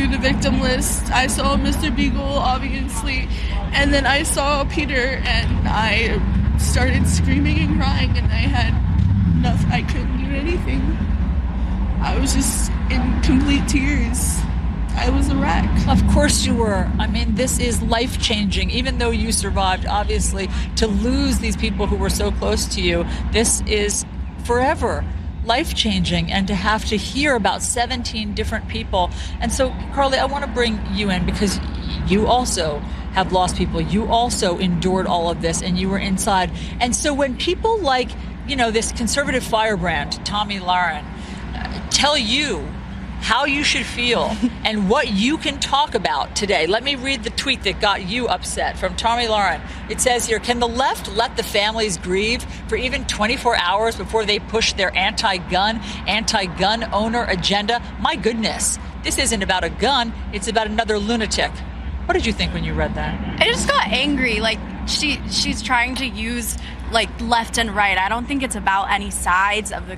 through the victim list. I saw Mr. Beagle, obviously, and then I saw Peter, and I started screaming and crying, and I had nothing. I couldn't do anything. I was just in complete tears. I was a wreck. Of course you were. I mean, this is life-changing. Even though you survived, obviously, to lose these people who were so close to you, this is forever life-changing, and to have to hear about 17 different people. And so, Carly, I want to bring you in because you also have lost people. You also endured all of this, and you were inside. And so when people like, this conservative firebrand, Tomi Lahren, tell you how you should feel and what you can talk about today. Let me read the tweet that got you upset from Tomi Lahren. It says here, can the left let the families grieve for even 24 hours before they push their anti-gun owner agenda? My goodness, this isn't about a gun, it's about another lunatic. What did you think when you read that? I just got angry. Like, she's trying to use, left and right. I don't think it's about any sides of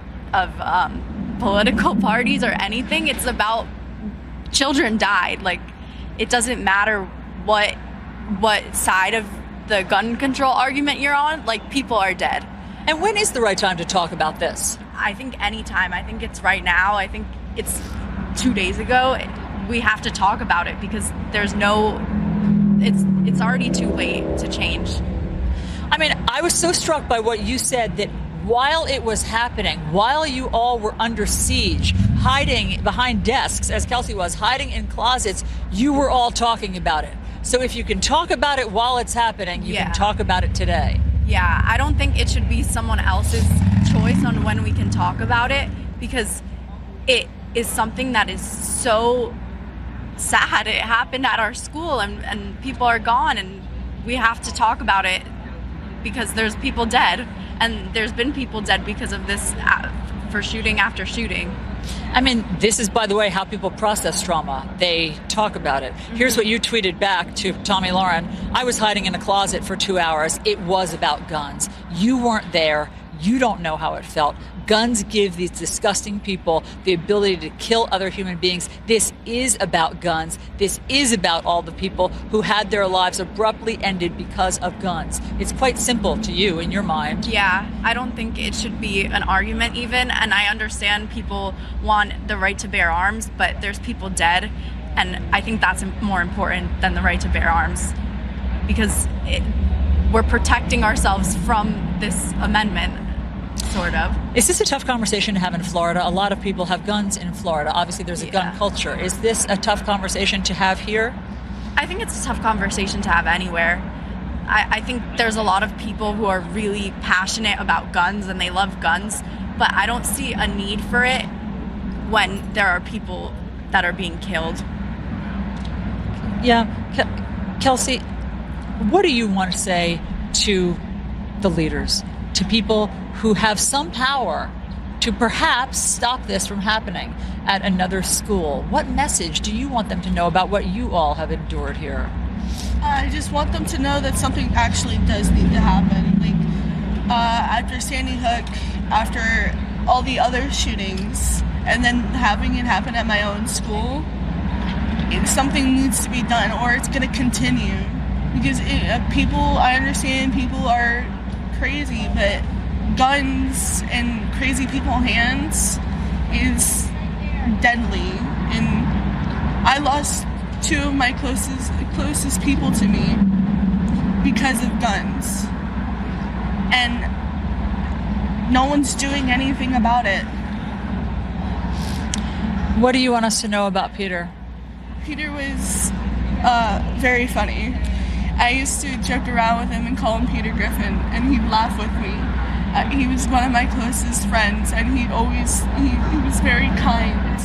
political parties or anything. It's about children died. It doesn't matter what side of the gun control argument you're on. People are dead. And when is the right time to talk about this? I think anytime. I think it's right now. I think it's 2 days ago. We have to talk about it because it's already too late to change. I mean, I was so struck by what you said, that while it was happening, while you all were under siege, hiding behind desks, as Kelsey was, hiding in closets, you were all talking about it. So if you can talk about it while it's happening, you can talk about it today. Yeah, I don't think it should be someone else's choice on when we can talk about it, because it is something that is so sad. It happened at our school, and people are gone, and we have to talk about it because there's people dead. And there's been people dead because of this, for shooting after shooting. I mean, this is, by the way, how people process trauma. They talk about it. Mm-hmm. Here's what you tweeted back to Tomi Lahren. I was hiding in a closet for 2 hours. It was about guns. You weren't there. You don't know how it felt. Guns give these disgusting people the ability to kill other human beings. This is about guns. This is about all the people who had their lives abruptly ended because of guns. It's quite simple to you in your mind. Yeah, I don't think it should be an argument even. And I understand people want the right to bear arms, but there's people dead. And I think that's more important than the right to bear arms, because we're protecting ourselves from this amendment. Sort of. Is this a tough conversation to have in Florida? A lot of people have guns in Florida. Obviously, there's a gun culture. Is this a tough conversation to have here? I think it's a tough conversation to have anywhere. I think there's a lot of people who are really passionate about guns and they love guns, but I don't see a need for it when there are people that are being killed. Yeah. Kelsey, what do you want to say to the leaders, to people who have some power to perhaps stop this from happening at another school? What message do you want them to know about what you all have endured here? I just want them to know that something actually does need to happen. After Sandy Hook, after all the other shootings, and then having it happen at my own school, something needs to be done, or it's going to continue. Because I understand people are crazy, but guns in crazy people's hands is deadly. And I lost two of my closest people to me because of guns, and no one's doing anything about it. What do you want us to know about Peter? Peter was very funny. I used to joke around with him and call him Peter Griffin, and he'd laugh with me. He was one of my closest friends, and he was very kind.